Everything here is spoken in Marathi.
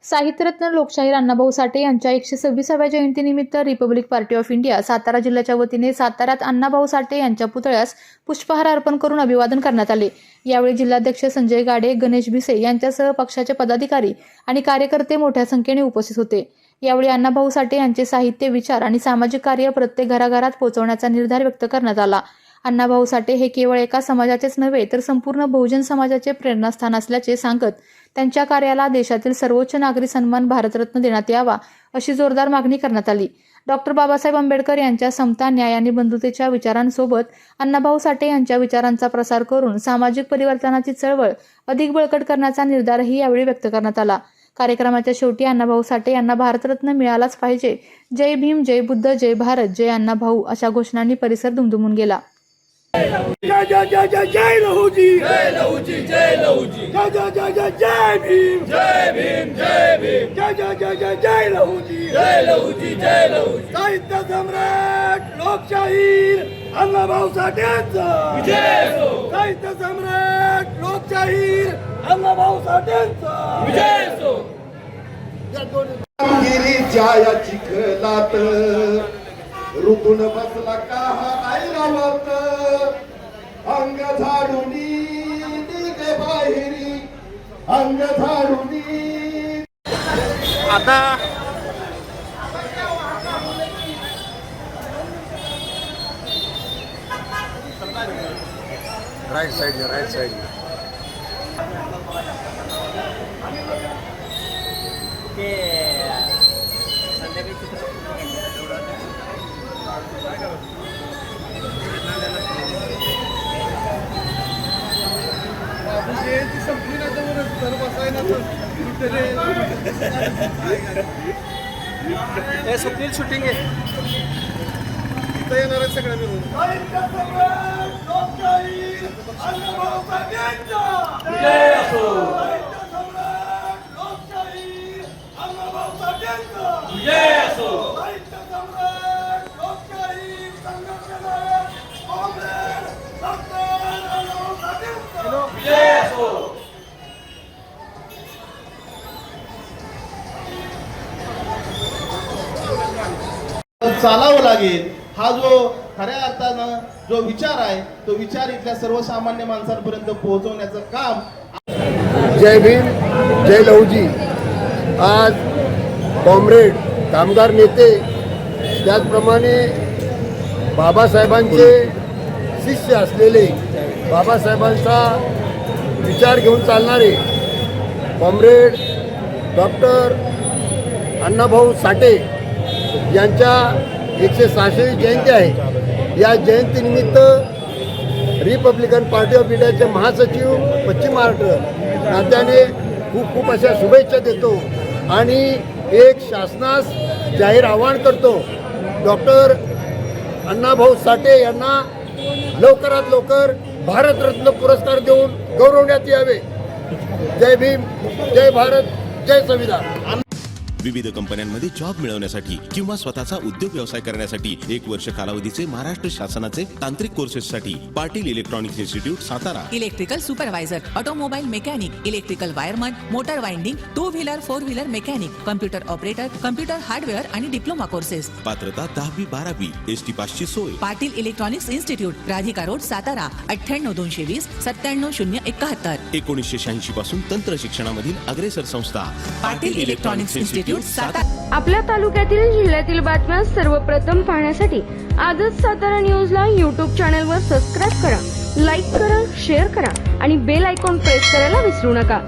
साहित्यरत्न लोकशाहीर अण्णाभाऊ साठे यांच्या 126व्या जयंतीनिमित्त Republic party of India Satara जिल्ह्याच्या वतीने साताऱ्यात अण्णाभाऊ साठे यांच्या पुतळ्यास पुष्पहार अर्पण करून अभिवादन करण्यात आले। यावेळी जिल्हाध्यक्ष संजय गाडे, गणेश भिसे यांच्यासह पक्षाचे पदाधिकारी आणि कार्यकर्ते मोठ्या संख्येने उपस्थित होते। यावेळी अण्णाभाऊ साठे यांचे साहित्य, विचार आणि सामाजिक कार्य प्रत्येक घराघरात पोहोचवण्याचा निर्धार व्यक्त करण्यात आला। अण्णाभाऊ साठे हे केवळ एका समाजाचेच नव्हे तर संपूर्ण बहुजन समाजाचे प्रेरणास्थान असल्याचे सांगत त्यांच्या कार्याला देशातील सर्वोच्च नागरी सन्मान भारतरत्न देण्यात यावा अशी जोरदार मागणी करण्यात आली। डॉक्टर बाबासाहेब आंबेडकर यांच्या समता, न्याय आणि बंधुतेच्या विचारांसोबत अण्णाभाऊ साठे यांच्या विचारांचा प्रसार करून सामाजिक परिवर्तनाची चळवळ अधिक बळकट करण्याचा निर्धारही यावेळी व्यक्त करण्यात आला। कार्यक्रमाच्या शेवटी अण्णाभाऊ साठे यांना भारतरत्न मिळालाच पाहिजे, जय भीम, जय बुद्ध, जय भारत, जय अण्णाभाऊ अशा घोषणांनी परिसर दुमदुमून गेला। जय जय जय जय जय लहूजी, जय लहूजी, जय लहूजी, जय जय जय जय जय भीम, जय भीम, जय भीम, जय जय जय जय जय लहूजी, जय लहूजी, जय लहूजी। साहित्य सम्राट लोकशाहीर अण्णाभाऊ साठेंचा विजय असो। साहित्य सम्राट लोकशाहीर अण्णाभाऊ साठेंचा विजय असो। गिरीच्या या चिखलात रुतून बसला का हा ऐरावत, अंग झाडूनी निघे बाहेरी, अंग झाडूनी। आता राईट साइड स्वप्नील शूटिंग आहे इथं येणार आहे सगळ्या मिळून। साहित्य सम्राट लोकशाहीर अण्णाभाऊ साठेंचा विजय असो। साहित्य सम्राट लोकशाहीर अण्णाभाऊ साठेंचा विजय असो। साहित्य सम्राट लोकशाहीर संघटनायक कॉम्रेड डॉक्टर अण्णाभाऊ साठेंचा विजय असो। चालावं लागेल हा जो खऱ्या अर्थानं जो विचार आहे तो विचार इथल्या सर्वसामान्य माणसांपर्यंत पोहोचवण्याचं काम। जय भीम, जय लहूजी। आज कॉम्रेड कामगार नेते, त्याचप्रमाणे बाबासाहेबांचे शिष्य असलेले, बाबासाहेबांचा विचार घेऊन चालणारे कॉम्रेड डॉक्टर अण्णाभाऊ साठे यांच्या 106वी जयंती आहे। या जयंतीनिमित्त रिपब्लिकन पार्टी ऑफ इंडियाचे महासचिव पश्चिम महाराष्ट्र नात्याने खूप अशा शुभेच्छा देतो आणि एक शासनास जाहीर आवाहन करतो, डॉक्टर अण्णाभाऊ साठे यांना लवकरात लवकर भारतरत्न पुरस्कार देऊन गौरवण्यात यावे। जय भीम, जय भारत, जय संविधान। विविध कंपन्यांमध्ये जॉब मिळवण्यासाठी किंवा स्वतःचा उद्योग व्यवसाय करण्यासाठी 1 वर्ष कालावधीचे महाराष्ट्र शासनाचे तांत्रिक कोर्सेससाठी Patil electronics institute Satara. Electrical supervisor, automobile mechanic, electrical wireman, motor winding, 2 wheeler 4 wheeler mechanic, computer operator, computer hardware आणि डिप्लोमा कोर्सेस। पात्रता 10वी 12वी, एसटी पासची सोय। Patil electronics institute, Radhika road, Satara 98 220 97071। 1986 पासून तंत्र शिक्षणामधील अग्रेसर संस्था पाटील इलेक्ट्रॉनिक्स इन्स्टिट्यूट सातारा। आपल्या तालुक्यातील, जिल्ह्यातील बातम्या सर्वप्रथम पाहण्यासाठी आजच सातारा न्यूजला YouTube चॅनलवर सबस्क्राईब करा, लाईक करा, शेअर करा आणि बेल आयकॉन प्रेस करायला विसरू नका।